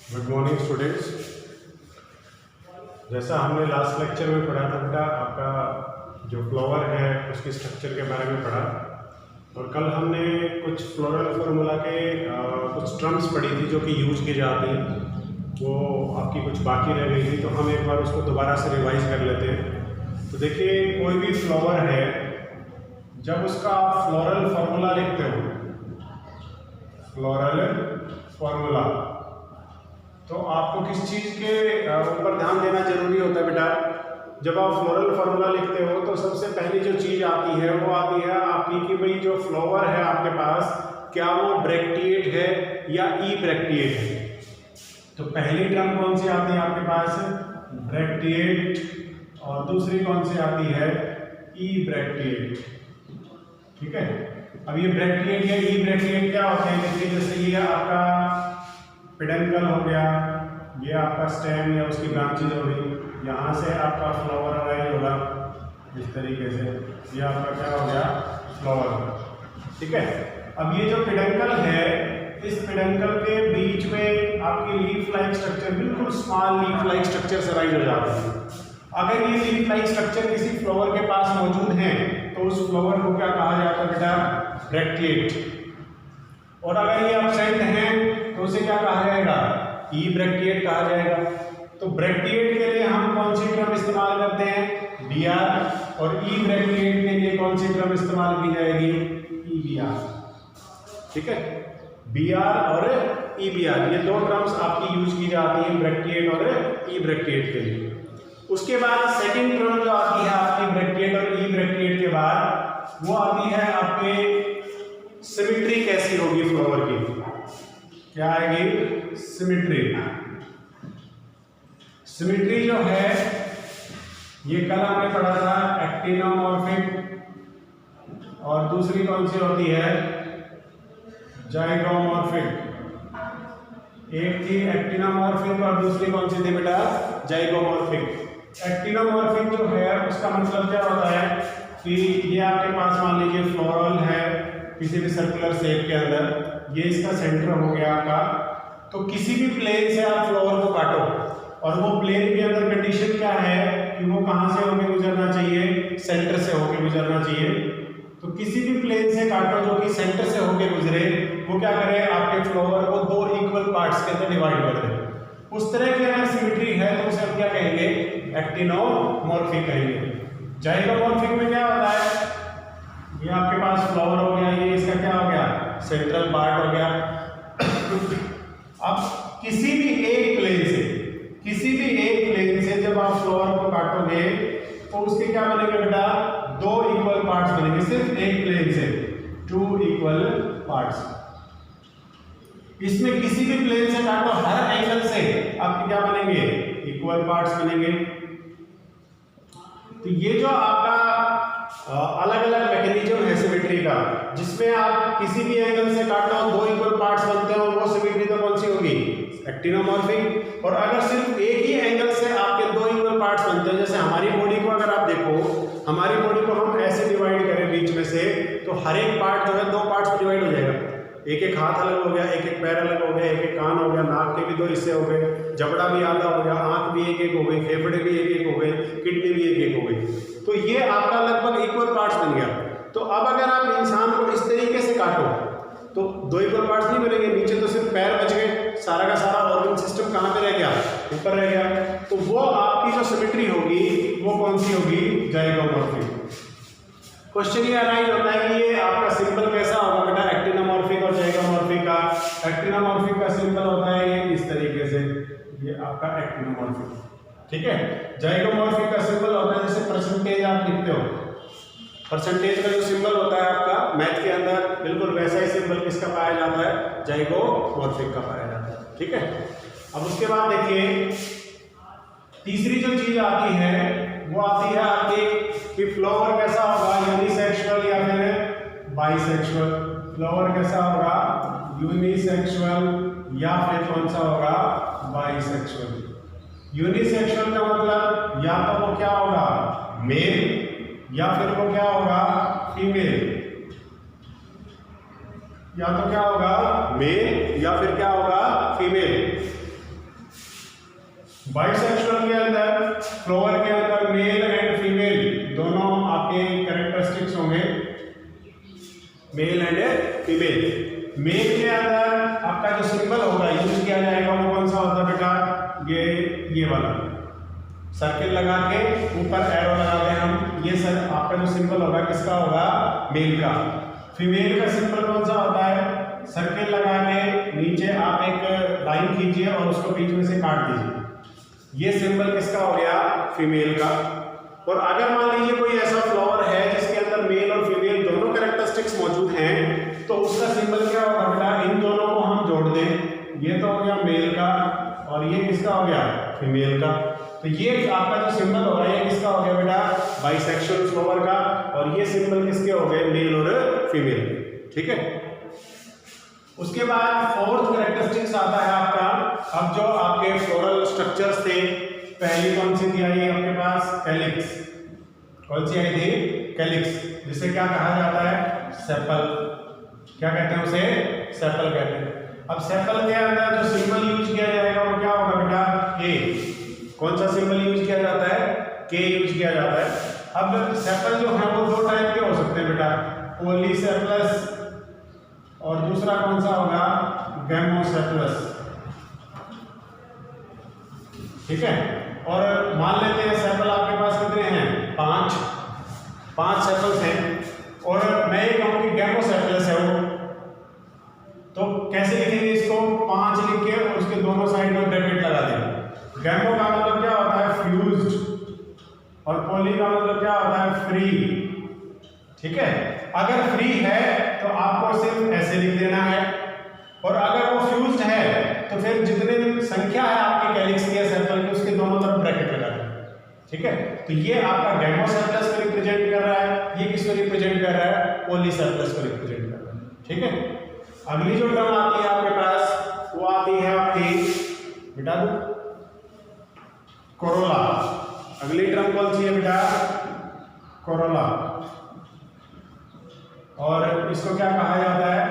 Good morning students. जैसा हमने last lecture में पढ़ा था बेटा, आपका जो फ्लावर है उसके स्ट्रक्चर के बारे में पढ़ा, और कल हमने कुछ फ्लोरल फार्मूला के कुछ टर्म्स पढ़ी थी जो कि यूज की जाती हैं। वो आपकी कुछ बाकी रह गई थी, तो हम एक बार उसको दोबारा से रिवाइज कर लेते हैं। तो देखिए, कोई भी फ्लावर है, जब उसका आप फ्लोरल फार्मूला लिखते हो, फ्लोरल फार्मूला, तो आपको किस चीज़ के ऊपर ध्यान देना जरूरी होता है बेटा? जब आप फ्लोरल फार्मूला लिखते हो तो सबसे पहली जो चीज़ आती है वो आती है आपकी कि भाई जो फ्लावर है आपके पास, क्या वो ब्रैक्टिएट है या ई ब्रैक्टिएट है। तो पहली टर्म कौन सी आती है आपके पास? ब्रैक्टिएट। और दूसरी कौन सी आती है? ई ब्रैक्टिएट। ठीक है। अब ये ब्रैक्टिएट या ई ब्रैक्टिएट क्या होते हैं? देखिए, जैसे ये आपका पेडंकल हो गया, ये आपका स्टेम या उसकी ब्रांचेज हो गई, यहाँ से आपका फ्लावर अराइज होगा इस तरीके से, ये आपका क्या हो गया? फ्लावर। ठीक है। अब ये जो पेडंकल है, इस पेडंकल के बीच में आपकी लीफ लाइक स्ट्रक्चर, बिल्कुल स्मॉल लीफ लाइक स्ट्रक्चर से अराइज हो जाती है। अगर ये लीफ लाइक स्ट्रक्चर किसी फ्लावर के पास मौजूद है तो उस फ्लावर को क्या कहा जाता है बेटा? ब्रैक्टिएट। और अगर ये एब्सेंट है तो उसे क्या कहा जाएगा? ई ब्रैक्टिएट कहा जाएगा। तो ब्रैक्टिएट के लिए हम कौन सी टर्म इस्तेमाल करते हैं? B R. और ई ब्रैक्टिएट के लिए कौन सी टर्म इस्तेमाल की जाएगी? E B R. ठीक है। बी आर और ई बी आर, ये दो टर्म्स आपकी यूज की जाती है ब्रैक्टिएट और ई ब्रैक्टिएट के लिए। उसके बाद सेकेंड टर्म जो आती है आपकी ब्रैक्टिएट और ई ब्रैक्टिएट के बाद, वो आती है आपके सिमेट्री कैसी होगी फ्लावर की? क्या आएगी? सिमेट्री। सिमेट्री जो है, ये कल हमने पढ़ा था एक्टिनोमॉर्फिक, और दूसरी कौन सी होती है? जाइगोमॉर्फिक। एक थी एक्टिनोमॉर्फिक और दूसरी कौन सी थी बेटा? जाइगोमॉर्फिक। एक्टिनोमॉर्फिक जो है उसका मतलब क्या होता है कि ये आपके पास मान लीजिए फ्लोरल है किसी भी सर्कुलर शेप के अंदर, ये इसका सेंटर हो गया आपका। तो किसी भी प्लेन से आप फ्लावर को काटो, और वो प्लेन के अंदर कंडीशन क्या है कि वो कहाँ से होकर गुजरना चाहिए? सेंटर से होकर गुजरना चाहिए। तो किसी भी प्लेन से काटो जो कि सेंटर से होकर गुजरे, वो क्या करे? आपके फ्लावर को दो इक्वल पार्ट्स के अंदर डिवाइड कर दे। उस तरह की अगर सिमेट्री है तो उसे हम क्या कहेंगे? एक्टिनोमॉर्फिक कहेंगे। जाइगोमॉर्फिक में क्या होता है? ये आपके पास फ्लावर हो गया, ये इसका क्या हो गया? सेंट्रल पार्ट हो गया। अब किसी भी एक प्लेन से जब आप फ्लावर को काटोगे तो उसके क्या बनेंगे बेटा? दो इक्वल पार्ट्स बनेंगे, सिर्फ एक प्लेन से, टू इक्वल पार्ट्स। इसमें किसी भी प्लेन से काटो, हर एंगल से आपके क्या बनेंगे? इक्वल पार्ट्स बनेंगे। तो ये जो आपका अलग अलग मैकेनिज्म है सिमेट्री का, जिसमें आप किसी भी एंगल से काटो दो इक्वल पार्ट्स बनते हो, वो सिमेट्री तो कौन सी होगी? एक्टिनोमॉर्फिक। और अगर सिर्फ एक ही एंगल से आपके दो इक्वल पार्ट्स बनते हैं, जैसे हमारी बॉडी को अगर आप देखो, हमारी बॉडी को हम ऐसे डिवाइड करें बीच में से, तो हर एक पार्ट जो है दो पार्ट्स में डिवाइड हो जाएगा। एक एक हाथ अलग हो गया, एक एक पैर अलग हो गया, एक एक कान हो गया, नाक के भी दो हिस्से हो गए, जबड़ा भी आधा हो गया, आंख भी एक एक हो गई, फेफड़े भी एक एक हो गए, किडनी भी एक एक हो गई। तो ये आपका लगभग इक्वल पार्ट्स बन गया। तो अब अगर आप इंसान को इस तरीके से काटो तो दो इक्वल पार्ट्स नहीं बनेंगे, नीचे तो सिर्फ पैर बच गए, सारा का सारा ऑर्गन सिस्टम कहाँ पे रह गया? ऊपर रह गया। तो वो आपकी जो सिमेट्री होगी वो कौन सी होगी? जाइगोमॉर्फिक। क्वेश्चन ये अराइज होता है कि ये आपका सिंबल कैसा होगा बेटा? एक्टिनोमॉर्फिक और जाइगोमॉर्फिक का। एक्टिनोमॉर्फिक का सिंबल होता है ये इस तरीके से, ये आपका एक्टिनोमॉर्फिक। ठीक है। जाइगोमॉर्फिक का सिंबल होता है जैसे परसेंटेज आप लिखते हो, परसेंटेज का जो सिंबल होता है आपका मैथ के अंदर, बिल्कुल वैसा ही सिंबल किसका पाया जाता है? जाइगोमॉर्फिक का पाया जाता है। ठीक है। अब उसके बाद देखिए, तीसरी जो चीज आती है वो आती है आपकी कि फ्लावर कैसा होगा? यूनिसेक्सुअल या फिर बाइसेक्सुअल। फ्लावर कैसा होगा? यूनिसेक्सुअल या फिर कौन सा होगा? बाइसेक्सुअल। यूनिसेक्सुअल का मतलब या तो वो क्या होगा? मेल, या फिर वो क्या होगा? फीमेल। या तो क्या होगा? मेल या फिर क्या होगा? फीमेल। बाइसेक्सुअल के अंदर फ्लोवर के अंदर मेल एंड फीमेल दोनों आपके कैरेक्टरिस्टिक्स होंगे, मेल एंड फीमेल। मेल के अंदर आपका जो सिंबल होगा यूज किया जाएगा वो कौन सा होता है बेटा, ये वाला सर्किल लगा के ऊपर एरो लगा दें हम, ये सर आपका जो सिंबल होगा किसका होगा, मेल का। फीमेल का सिंबल कौन सा होता है, सर्किल लगा के नीचे आप एक लाइन खींचिए और उसको बीच में से काट दीजिए, ये सिंबल किसका हो गया, फीमेल का। और अगर मान लीजिए कोई ऐसा फ्लावर है जिसके अंदर मेल और फीमेल दोनों कैरेक्टरिस्टिक्स मौजूद हैं, तो उसका सिंबल क्या होगा बेटा, इन दोनों को हम जोड़ दें, ये तो हो गया मेल का और ये किसका हो गया, फीमेल का। तो ये आपका जो सिंबल होगा ये किसका हो गया बेटा, बाइसेक्सुअल फ्लावर का, और ये सिंबल किसके हो गए, मेल और फीमेल। ठीक है। उसके बाद फोर्थ कैरेक्टरिस्टिक्स आता है आपका, अब जो आपके फ्लोरल स्ट्रक्चर्स थे, पहली कौन सी थी आई आपके पास, कैलिक्स। कौन सी आई थी, कैलिक्स, जिसे क्या कहा जाता है, सेपल। क्या कहते हैं उसे, सेपल कहते हैं। अब सेपल के अंदर जो सिंबल यूज किया जाएगा वो क्या होगा बेटा, के। कौन सा सिंबल यूज किया जाता है, के यूज किया जाता है। अब सेपल जो है वो दो टाइप के हो सकते हैं बेटा, पॉलीसेपलस और दूसरा कौन सा होगा, गैमोसेपलस। ठीक है। और मान लेते हैं सेपल आपके पास कितने हैं, पांच सेपल्स हैं, और मैं ये कहूं कि गैमोसेपलस है वो, तो कैसे लिखेंगे इसको, 5 लिख के और उसके दोनों साइड में ब्रैकेट लगा देंगे। गैमो का मतलब क्या होता है, फ्यूज्ड, और पॉली का मतलब क्या होता है, फ्री। ठीक है। अगर फ्री है तो आपको सिर्फ ऐसे लिख देना है, और अगर वो फ्यूज्ड है तो फिर जितने संख्या है आपके कैलिक्स के सेपल की उसके दोनों तरफ ब्रैकेट लगा दें। ठीक है। तो ये आपका गैमोसेपलस को रिप्रेजेंट कर रहा है, ये किसको रिप्रेजेंट कर रहा है, पॉलीसेपलस को रिप्रेजेंट कर रहा है। ठीक है। अगली जो टर्म आती है आपके पास वो आती है आपकी बेटा कोरोला। अगली टर्म कौन सी है बेटा, कोरोला, और इसको क्या कहा जाता है,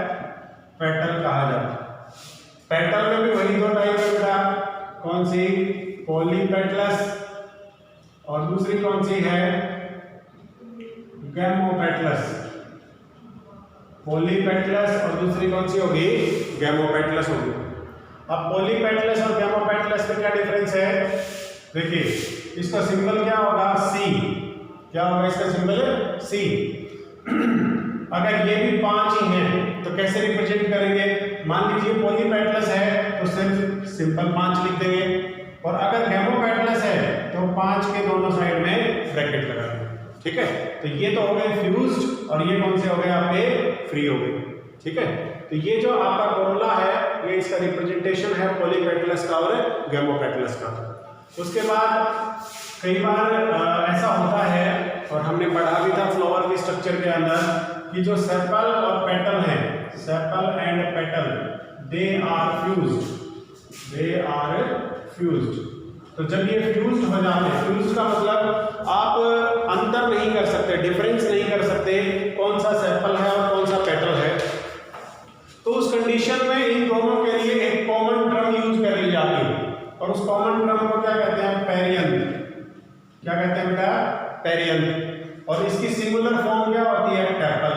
पेटल कहा जाता है। पेटल में भी वही दो टाइप है बेटा, कौन सी, पॉलीपेटलस और दूसरी कौन सी है, गैमोपेटलस। पॉलीपेटलस और दूसरी कौन सी होगी, गैमोपेटलस होगी। अब पॉलीपेटलस और गैमोपेटलस में क्या डिफरेंस है, देखिए इसका सिंबल क्या होगा, सी। क्या होगा इसका सिंबल, सी। अगर ये भी 5 ही हैं तो कैसे रिप्रेजेंट करेंगे, मान लीजिए पॉलीपेटलस है तो सिर्फ सिंपल 5 लिख देंगे, और अगर गैमोपेटलस है तो 5 के दोनों साइड में ब्रैकेट लगा देंगे। ठीक है। तो ये तो हो गए फ्यूज्ड, और ये कौन से हो गए आपके, फ्री हो गए। ठीक है। तो ये जो आपका कोरोला है ये इसका रिप्रेजेंटेशन है पॉलीपेटलस का और गैमोपेटलस का। उसके बाद कई बार ऐसा होता है, और हमने पढ़ा भी था फ्लावर के स्ट्रक्चर के अंदर, कि जो सेपल और पेटल है, sepal and petal, they are fused. तो जब ये फ्यूज्ड हो जाते हैं, फ्यूज्ड का मतलब आप अंतर नहीं कर सकते, डिफरेंस नहीं कर सकते कौन सा सेपल है और कौन सा पेटल है, तो उस कंडीशन में इन दोनों के लिए एक कॉमन टर्म यूज कर ली जाती है, और उस कॉमन टर्म को क्या कहते हैं, पेरियंथ। क्या कहते हैं बेटा, पेरियंथ। और इसकी सिंगुलर फॉर्म क्या होती है, टैपल।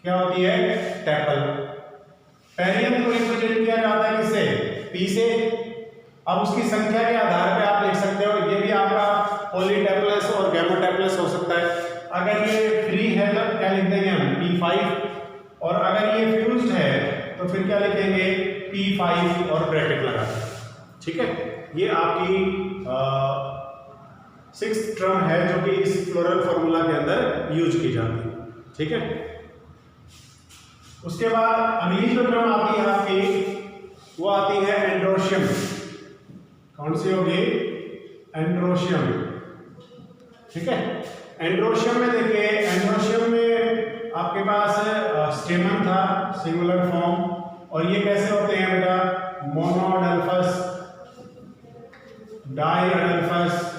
क्या होती है, टैपल। पेरियंथ को रिप्रेजेंट किया जाता है किससे, पी से। अब उसकी संख्या के आधार पे आप लिख सकते हो, ये भी आपका पॉलीटेपलस और गैमोटेपलस हो सकता है। अगर ये फ्री है तो क्या लिख देंगे हम, P5, और अगर ये फ्यूज्ड है तो फिर क्या लिखेंगे, P5 और ब्रैकेट लगा देंगे। ठीक है। ये आपकी 6th टर्म है जो कि इस फ्लोरल फॉर्मूला के अंदर यूज की जाती है। ठीक है। उसके बाद अगली जो टर्म आती है आपकी वो आती है एंड्रोशियम। कौन सी होगी, एंड्रोशियम। ठीक है। एंड्रोशियम में देखिए, एंड्रोशियम में आपके पास स्टेमन था, सिंगुलर फॉर्म, और ये कैसे होते हैं बेटा, monoadelphous, diadelphous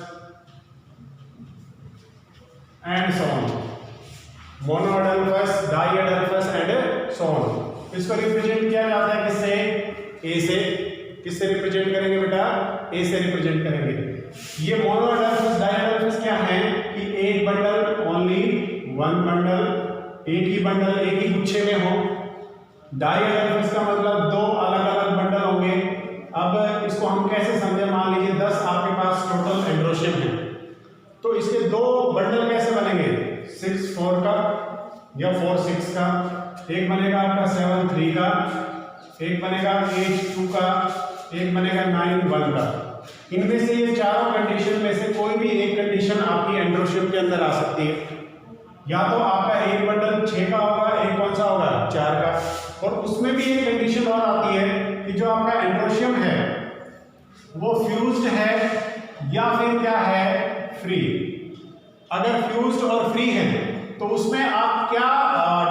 and so on. Monoadelphous, diadelphous and so on. इसको रिप्रेजेंट किया जाता है किससे, ए से। किससे रिप्रेजेंट करेंगे बेटा, ए से रिप्रेजेंट करेंगे। ये मोनो अडल्फस डाई अडल्फस क्या है कि एक बंडल ओनली वन बंडल, एक ही बंडल एक ही गुच्छे में हो। डाई अडल्फस का मतलब दो अलग अलग बंडल होंगे। अब इसको हम कैसे समझे, मान लीजिए 10 आपके पास टोटल एंड्रोशियम है, तो इसके दो बंडल कैसे बनेंगे, 6-4 का या 4-6 का, एक बनेगा आपका 7-3 का, एक बनेगा 8-2 का, एक बनेगा 9-1 का। इनमें से ये चारों कंडीशन में से कोई भी एक कंडीशन आपकी एंड्रोशियम के अंदर आ सकती है। या तो आपका एक बंडल 6 का होगा, एक कौन सा होगा 4 का, और उसमें भी एक कंडीशन और आती है कि जो आपका एंड्रोशियम है वो फ्यूज्ड है या फिर क्या है, फ्री। अगर फ्यूज्ड और फ्री है तो उसमें आप क्या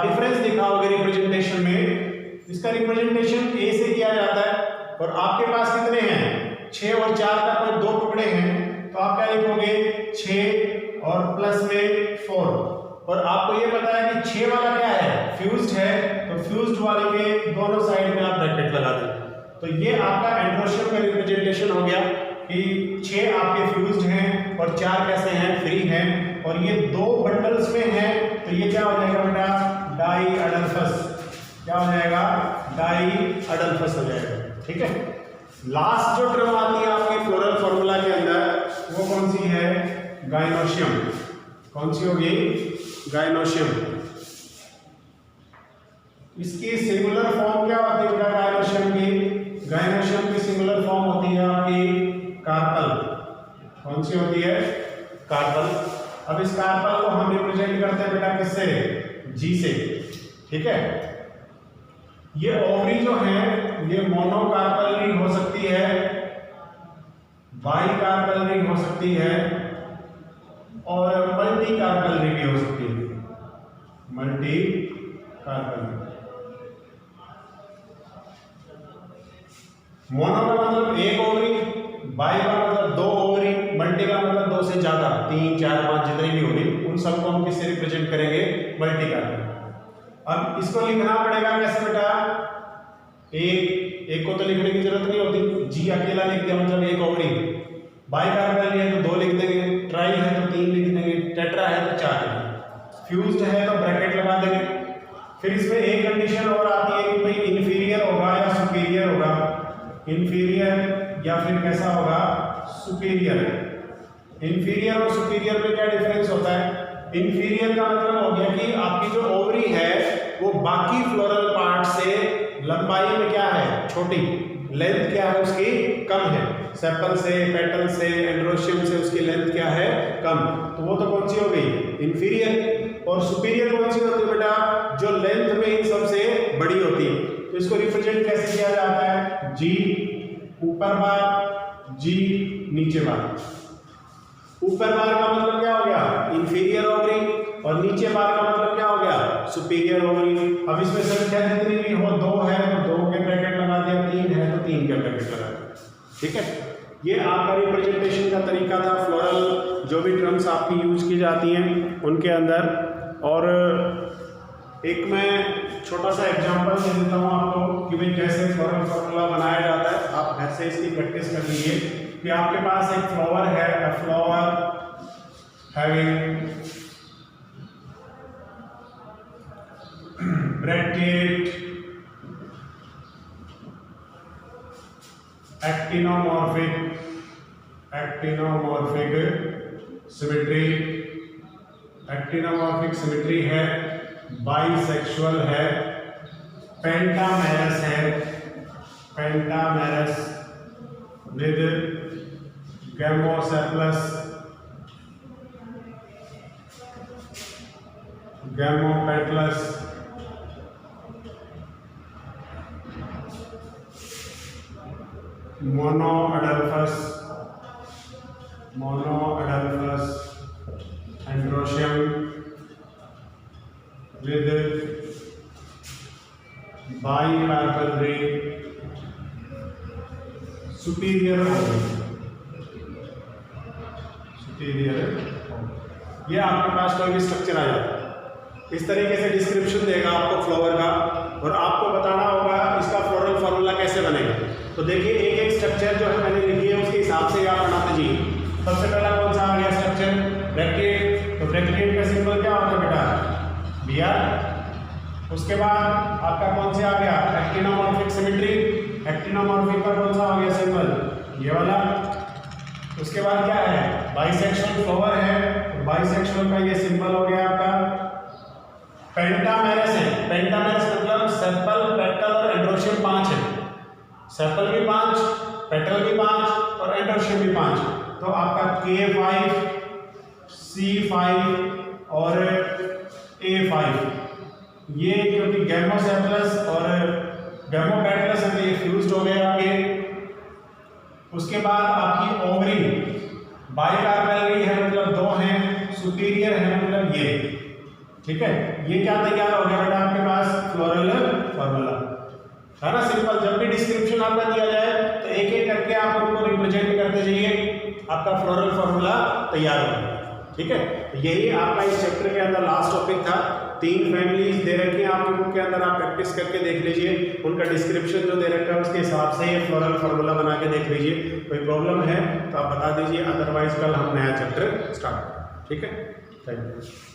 डिफरेंस दिखाओगे रिप्रेजेंटेशन में, इसका रिप्रेजेंटेशन ए से किया जाता है, और आपके पास कितने हैं 6 और 4 का कोई दो टुकड़े हैं, तो आप क्या लिखोगे 6 और प्लस में 4। और आपको ये पता है कि 6 वाला क्या है, फ्यूज्ड है, तो फ्यूज्ड वाले के दोनों साइड में आप ब्रैकेट लगा दें। तो ये आपका एंड्रोशियम का रिप्रेजेंटेशन हो गया कि 6 आपके फ्यूज्ड हैं और 4 कैसे हैं, फ्री हैं, और ये दो बंडल्स में हैं, तो ये क्या हो जाएगा बेटा, डाई अडल्फस। क्या हो जाएगा, डाई अडल्फस हो जाएगा। ठीक है, लास्ट जो टर्म आती है आपकी फ्लोरल फॉर्मूला के अंदर वो कौन सी है, गाइनोशियम। कौन सी होगी, गाइनोशियम। इसकी सिंगुलर फॉर्म क्या होती है बेटा गाइनोशियम की, गाइनोशियम की सिंगुलर फॉर्म होती है आपकी कार्पल। कौन सी होती है, कार्पल। अब इस कार्पल को हम रिप्रेजेंट करते हैं बेटा किससे, जी से। ठीक है, ये ओवरी जो है ये मोनोकार्पल रिंग हो सकती है, बाइकार्पल रिंग हो सकती है, और मल्टी कार्पल रिंग भी हो सकती है, मल्टी कार्पल। मोनो का मतलब एक ओवरी, बाई का मतलब दो ओवरी, मल्टी का मतलब दो से ज्यादा, 3, 4, 5 जितने भी होंगे उन सबको हम किससे रिप्रेजेंट करेंगे, मल्टी कार्पल। अब इसको लिखना पड़ेगा कैसे बेटा, एक को तो लिखने की जरूरत नहीं होती, जी अकेला लिख दिया मतलब एक ओवरी। बाई कार्बन है तो 2 लिख देंगे, ट्राई है तो 3 लिख देंगे, टेट्रा है तो 4 लिख देंगे, फ्यूज्ड है तो ब्रैकेट लगा देंगे। फिर इसमें एक कंडीशन और आती है कि भाई इन्फीरियर होगा या सुपीरियर होगा, इन्फीरियर या फिर कैसा होगा, सुपीरियर। इन्फीरियर और सुपीरियर में क्या डिफरेंस होता है, इन्फीरियर का मतलब हो गया कि आपकी जो ओवरी है वो बाकी फ्लोरल पार्ट से लंबाई में क्या है, छोटी, लेंथ क्या है उसकी कम है, सेपल से, पेटल से, एंड्रोशियम से उसकी लेंथ क्या है, कम। तो वो तो कौन सी हो गई, इन्फीरियर। और सुपीरियर कौन सी होती है बेटा, जो लेंथ में इन सबसे बड़ी होती है। तो इसको रिप्रेजेंट कैसे किया जाता है, जी ऊपर बार, जी नीचे बार। ऊपर बार का मतलब क्या हो गया, इन्फीरियर ओवरी, और नीचे बार का मतलब क्या हो गया, सुपीरियर ओवरी। अब इसमें संख्या जितनी भी हो, 2 है तो 2 के ब्रैकेट लगा दिया, 3 है तो 3 के ब्रैकेट लगा दिया। ठीक है, ये आपका रिप्रेजेंटेशन का तरीका था फ्लोरल जो भी टर्म्स आपकी यूज की जाती हैं उनके अंदर। और एक मैं छोटा सा एग्जांपल दे देता हूँ आपको कि भाई कैसे फ्लोरल फॉर्मूला बनाया जाता है। आप घर से इसकी प्रैक्टिस कर लीजिए कि आपके पास एक फ्लावर है, a flower having bracket actinomorphic symmetry, actinomorphic symmetry है, बाइसेक्सुअल है, पेंटामेरस है, pentamerous with gamosepalous, gamopetalous, monoadelphous, androecium with bicarpel ring, superior ये आपके पास कोई भी स्ट्रक्चर आ जाता है। इस तरीके से डिस्क्रिप्शन देगा आपको फ्लावर का, और आपको बताना होगा इसका फ्लोरल फॉर्मूला कैसे बनेगा। तो देखिए एक एक स्ट्रक्चर जो है मैंने लिखी है उसके हिसाब से आप बनाते जाइए। सबसे पहला कौन सा आ गया स्ट्रक्चर, ब्रैकेट। तो ब्रैकेट का सिंबल क्या होता है बेटा, BR। उसके बाद आपका कौन सा आ गया, एक्टिनोमॉर्फिक सिमेट्री। एक्टिनोमॉर्फिक का कौन सा आ गया सिंबल, ये वाला। उसके बाद क्या है, बाइसेक्शुअल फ्लावर है, तो बाइसेक्शुअल का ये सिंबल हो गया आपका पेंटामेरस है। पेंटामेरस मतलब सेपल, पेटल और एंड्रोशियम 5 है। सेपल भी 5, पेटल भी 5 और एंड्रोशियम भी 5। तो आपका K5, C5 और A5 ये क्योंकि गैमोसेपलस और गैमोपेटलस है तो ये फ्यूज्ड हो गए आपके। उसके बाद आपकी ओवरी बाइकार्पेलरी है मतलब 2 हैं, सुपीरियर है मतलब ये, ठीक है। ये क्या तैयार हो गया बेटा आपके पास, फ्लोरल फॉर्मूला है ना। सिंपल, जब भी डिस्क्रिप्शन आपका दिया जाए तो एक एक करके आप उनको रिप्रेजेंट करते जाइए, आपका फ्लोरल फॉर्मूला तैयार हो गया, ठीक है। यही आपका इस चैप्टर के अंदर लास्ट टॉपिक था। 3 फैमिलीज दे रखी हैं आपकी बुक के अंदर, आप प्रैक्टिस करके देख लीजिए। उनका डिस्क्रिप्शन जो दे रखा है उसके हिसाब से ये फ्लोरल फॉर्मूला बना के देख लीजिए। कोई प्रॉब्लम है तो आप बता दीजिए, अदरवाइज कल हम नया चैप्टर स्टार्ट करें, ठीक है। Thank you.